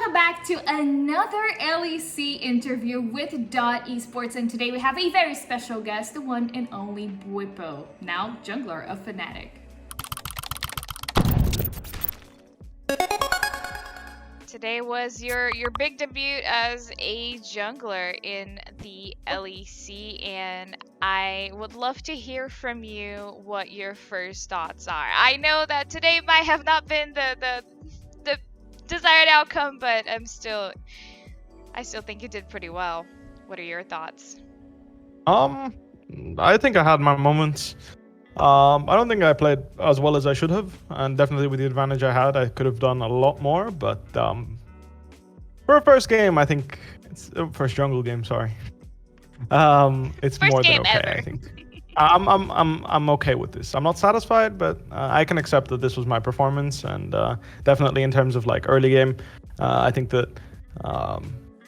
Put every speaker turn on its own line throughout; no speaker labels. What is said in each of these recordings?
welcome back to another LEC interview with Dot Esports, and today we have a very special guest, the one and only Bwipo, now jungler of Fnatic.
Today was your big debut as a jungler in the LEC, and I would love to hear from you what your first thoughts are. I know that today might have not been the desired outcome, but I still think you did pretty well. What are your thoughts?
I think I had my moments. I don't think I played as well as I should have, and definitely with the advantage I had, I could have done a lot more. But for a first game, I think it's first jungle game. Sorry, it's
First
more than
game
okay.
ever.
I think I'm okay with this. I'm not satisfied, but I can accept that this was my performance, and definitely in terms of like early game, I think that.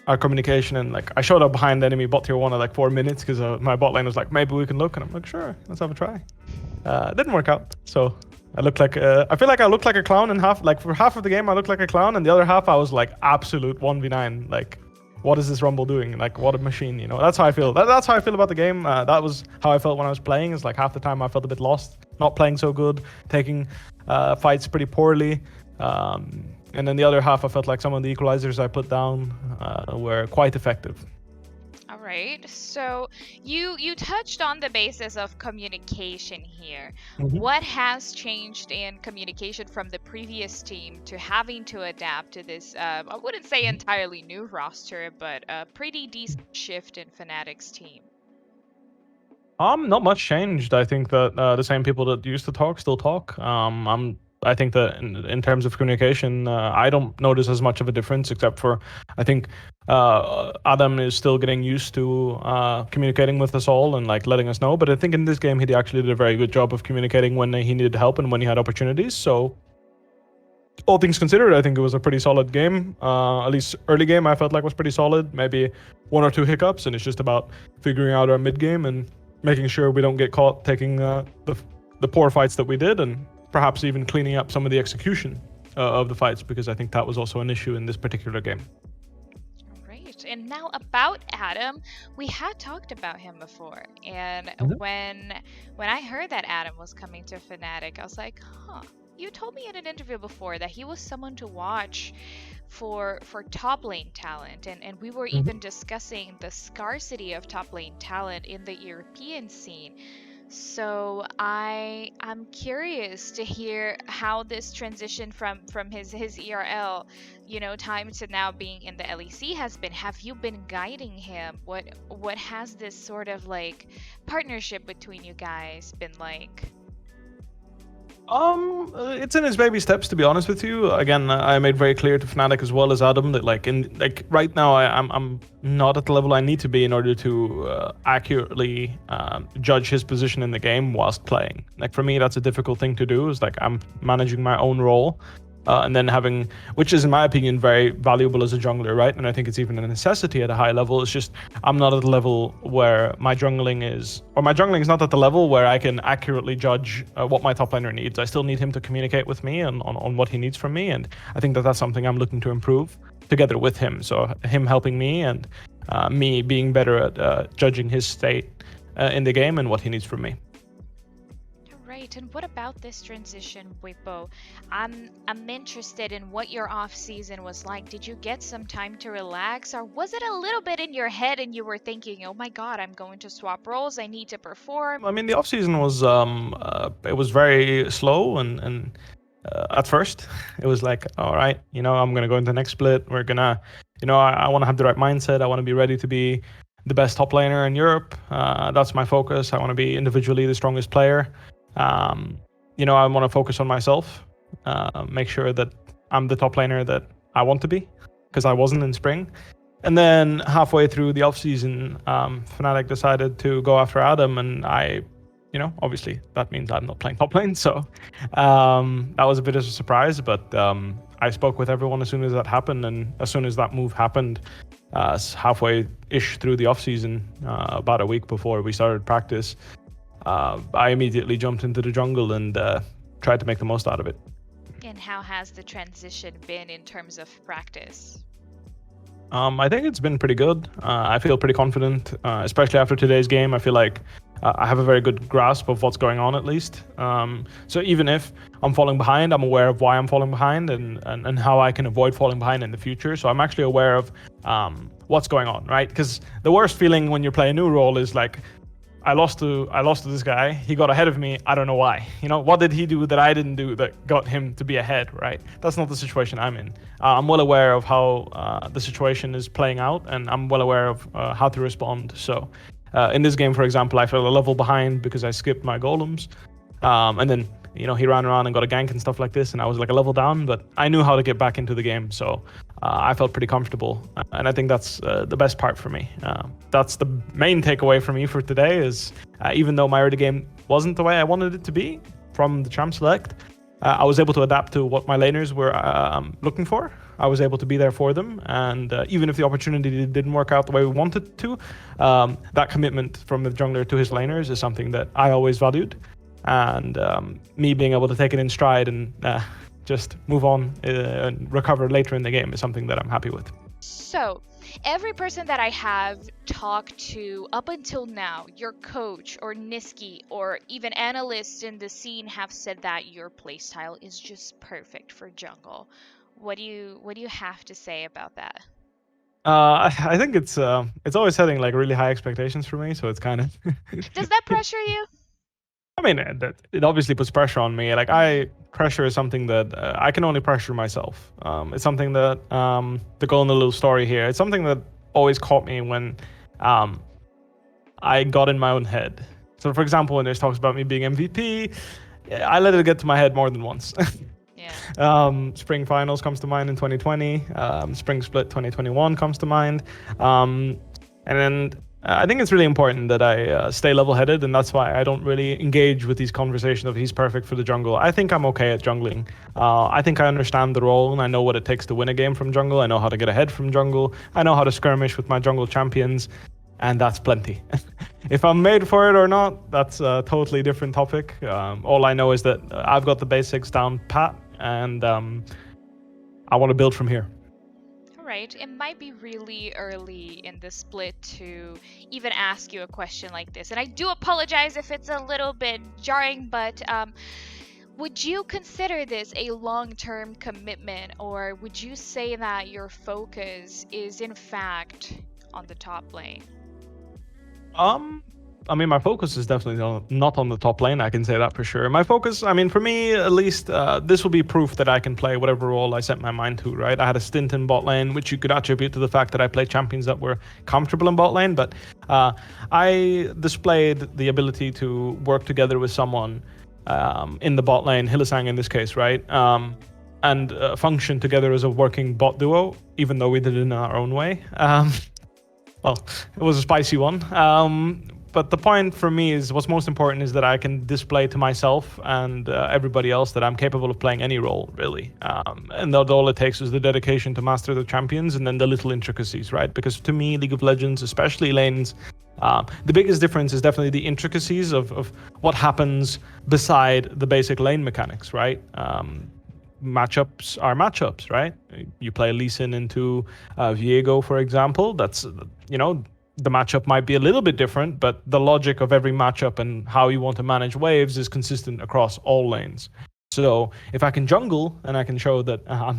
Our communication and like I showed up behind enemy bot tier 1 at like 4 minutes because my bot lane was like, maybe we can look, and I'm like, sure, let's have a try. It didn't work out, so I looked like I feel like I looked like a clown in half. Like for half of the game I looked like a clown, and the other half I was like absolute 1v9. Like, what is this Rumble doing? Like, what a machine, you know. That's how I feel. That's how I feel about the game. That was how I felt when I was playing. Is like half the time I felt a bit lost, not playing so good, taking fights pretty poorly. And then the other half, I felt like some of the equalizers I put down were quite effective.
All right. So you touched on the basis of communication here. What has changed in communication from the previous team to having to adapt to this, I wouldn't say entirely new roster, but a pretty decent shift in Fnatic's team?
Not much changed. I think that the same people that used to talk still talk. I think that in terms of communication, I don't notice as much of a difference, except for I think Adam is still getting used to communicating with us all and like letting us know. But I think in this game, he actually did a very good job of communicating when he needed help and when he had opportunities. So all things considered, I think it was a pretty solid game. At least early game, I felt like was pretty solid. Maybe 1 or 2 hiccups, and it's just about figuring out our mid game and making sure we don't get caught taking the poor fights that we did, and perhaps even cleaning up some of the execution of the fights, because I think that was also an issue in this particular game.
Great. And now about Adam, we had talked about him before, and when I heard that Adam was coming to Fnatic, I was like, huh. You told me in an interview before that he was someone to watch for top lane talent, and we were even discussing the scarcity of top lane talent in the European scene. So I'm curious to hear how this transition from his ERL, time to now being in the LEC has been. Have you been guiding him? What has this sort of like partnership between you guys been like?
It's in his baby steps, to be honest with you. Again, I made very clear to Fnatic as well as Adam that like right now I'm not at the level I need to be in order to accurately judge his position in the game whilst playing. Like for me, that's a difficult thing to do. Is like I'm managing my own role. And then having, which is in my opinion very valuable as a jungler, right? And I think it's even a necessity at a high level. It's just I'm not at the level where my jungling is, or my jungling is not at the level where I can accurately judge what my top laner needs. I still need him to communicate with me on what he needs from me, and I think that that's something I'm looking to improve together with him. So him helping me and me being better at judging his state in the game and what he needs from me.
Right, and what about this transition, Bwipo? I'm interested in what your off season was like. Did you get some time to relax, or was it a little bit in your head and you were thinking, oh my god, I'm going to swap roles, I need to perform?
I mean, the off season was it was very slow, and at first it was like, all right, I'm gonna go into the next split. We're gonna, I want to have the right mindset. I want to be ready to be the best top laner in Europe. That's my focus. I want to be individually the strongest player. I want to focus on myself, make sure that I'm the top laner that I want to be, because I wasn't in spring. And then halfway through the offseason, Fnatic decided to go after Adam, and I, obviously that means I'm not playing top lane, so that was a bit of a surprise, but I spoke with everyone as soon as that happened, and as soon as that move happened, halfway-ish through the offseason, about a week before we started practice, I immediately jumped into the jungle and tried to make the most out of it.
And how has the transition been in terms of practice?
I think it's been pretty good. I feel pretty confident, especially after today's game. I feel like I have a very good grasp of what's going on, at least. So even if I'm falling behind, I'm aware of why I'm falling behind and how I can avoid falling behind in the future. So I'm actually aware of what's going on, right? Because the worst feeling when you play a new role is like, I lost to this guy. He got ahead of me. I don't know why. You know, what did he do that I didn't do that got him to be ahead, right? That's not the situation I'm in. I'm well aware of how the situation is playing out, and I'm well aware of how to respond. So in this game, for example, I fell a level behind because I skipped my golems. And then, you know, he ran around and got a gank and stuff like this, and I was like a level down, but I knew how to get back into the game. So I felt pretty comfortable. And I think that's the best part for me. That's the main takeaway for me for today is even though my early game wasn't the way I wanted it to be from the Champ Select, I was able to adapt to what my laners were looking for. I was able to be there for them. And even if the opportunity didn't work out the way we wanted to, that commitment from the jungler to his laners is something that I always valued. And me being able to take it in stride and just move on and recover later in the game is something that I'm happy with.
So, every person that I have talked to up until now, your coach or Niski or even analysts in the scene have said that your playstyle is just perfect for jungle. What do you have to say about that?
I think it's always setting like really high expectations for me, so it's kind of.
Does that pressure you?
I mean, it obviously puts pressure on me. Like, pressure is something that I can only pressure myself. It's something that, to go on a little story here, it's something that always caught me when I got in my own head. So, for example, when there's talks about me being MVP, I let it get to my head more than once.
Yeah.
Spring Finals comes to mind in 2020. Spring Split 2021 comes to mind. And then I think it's really important that I stay level-headed, and that's why I don't really engage with these conversations of he's perfect for the jungle. I think I'm okay at jungling. I think I understand the role, and I know what it takes to win a game from jungle. I know how to get ahead from jungle. I know how to skirmish with my jungle champions, and that's plenty. If I'm made for it or not, that's a totally different topic. All I know is that I've got the basics down pat, and I want to build from here.
Right. It might be really early in the split to even ask you a question like this. And I do apologize if it's a little bit jarring, but would you consider this a long-term commitment, or would you say that your focus is in fact on the top lane?
I mean, my focus is definitely not on the top lane, I can say that for sure. My focus, I mean, for me at least, this will be proof that I can play whatever role I set my mind to, right? I had a stint in bot lane, which you could attribute to the fact that I played champions that were comfortable in bot lane, but I displayed the ability to work together with someone in the bot lane, Hylissang in this case, right? And function together as a working bot duo, even though we did it in our own way. Well, it was a spicy one. But the point for me is what's most important is that I can display to myself and everybody else that I'm capable of playing any role, really. And that all it takes is the dedication to master the champions and then the little intricacies, right? Because to me, League of Legends, especially lanes, the biggest difference is definitely the intricacies of what happens beside the basic lane mechanics, right? Matchups are matchups, right? You play Lee Sin into Viego, for example. That's, you know, the matchup might be a little bit different, but the logic of every matchup and how you want to manage waves is consistent across all lanes. So if I can jungle and I can show that I'm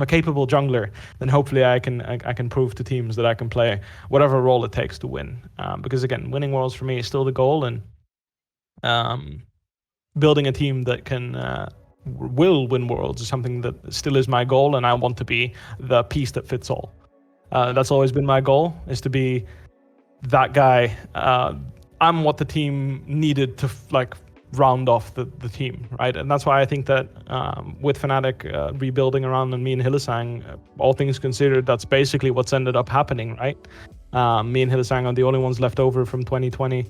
a capable jungler, then hopefully I can prove to teams that I can play whatever role it takes to win. Because again, winning worlds for me is still the goal, and building a team that will win worlds is something that still is my goal, and I want to be the piece that fits all. That's always been my goal, is to be that guy. I'm what the team needed to round off the team, right? And that's why I think that with Fnatic rebuilding around me and Hylissang, all things considered, that's basically what's ended up happening, right? Me and Hylissang are the only ones left over from 2020.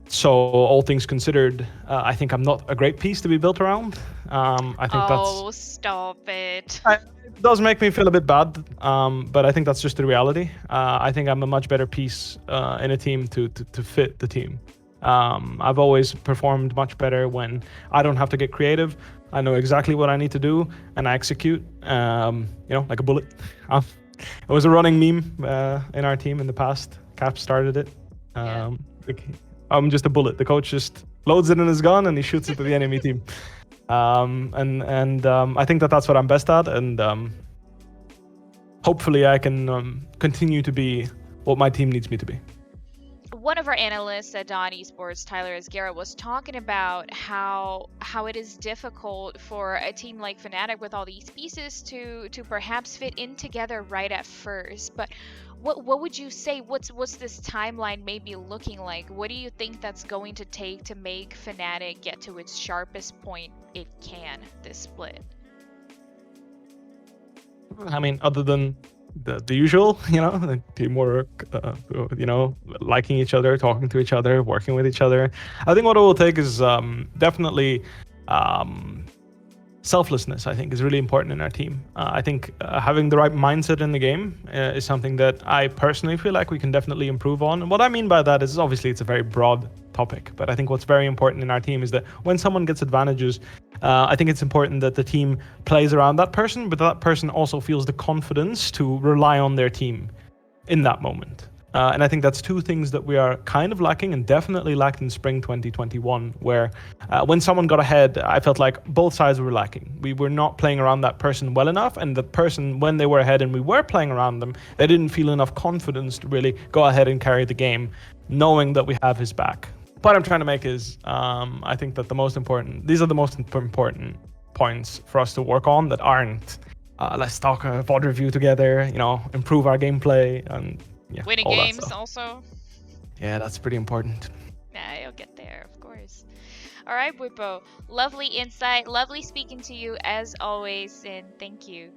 So all things considered, I think I'm not a great piece to be built around. I think that's...
stop it.
It does make me feel a bit bad, but I think that's just the reality. I think I'm a much better piece in a team to fit the team. I've always performed much better when I don't have to get creative. I know exactly what I need to do, and I execute. Like a bullet. It was a running meme in our team in the past. Cap started it.
Yeah.
I'm just a bullet. The coach just loads it in his gun and he shoots it to the enemy team. I think that's what I'm best at, and hopefully I can continue to be what my team needs me to be.
One of our analysts at Dot Esports, Tyler Esguerra, was talking about how it is difficult for a team like Fnatic with all these pieces to perhaps fit in together right at first. But what would you say? What's this timeline maybe looking like? What do you think that's going to take to make Fnatic get to its sharpest point it can this split?
I mean, other than the usual, the teamwork, liking each other, talking to each other, working with each other. I think what it will take is definitely selflessness. I think is really important in our team. I think having the right mindset in the game is something that I personally feel like we can definitely improve on. And what I mean by that is obviously it's a very broad topic, but I think what's very important in our team is that when someone gets advantages, I think it's important that the team plays around that person, but that person also feels the confidence to rely on their team in that moment. And I think that's two things that we are kind of lacking, and definitely lacked in spring 2021, where when someone got ahead, I felt like both sides were lacking. We were not playing around that person well enough, and the person, when they were ahead and we were playing around them, they didn't feel enough confidence to really go ahead and carry the game, knowing that we have his back. What I'm trying to make is, I think that these are the most important points for us to work on that aren't, let's talk a VOD review together, improve our gameplay, and
winning games also.
Yeah, that's pretty important.
Yeah, you'll get there, of course. All right, Bwipo, lovely insight, lovely speaking to you as always, and thank you.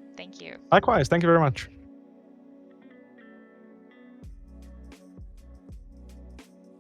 Likewise, thank you very much.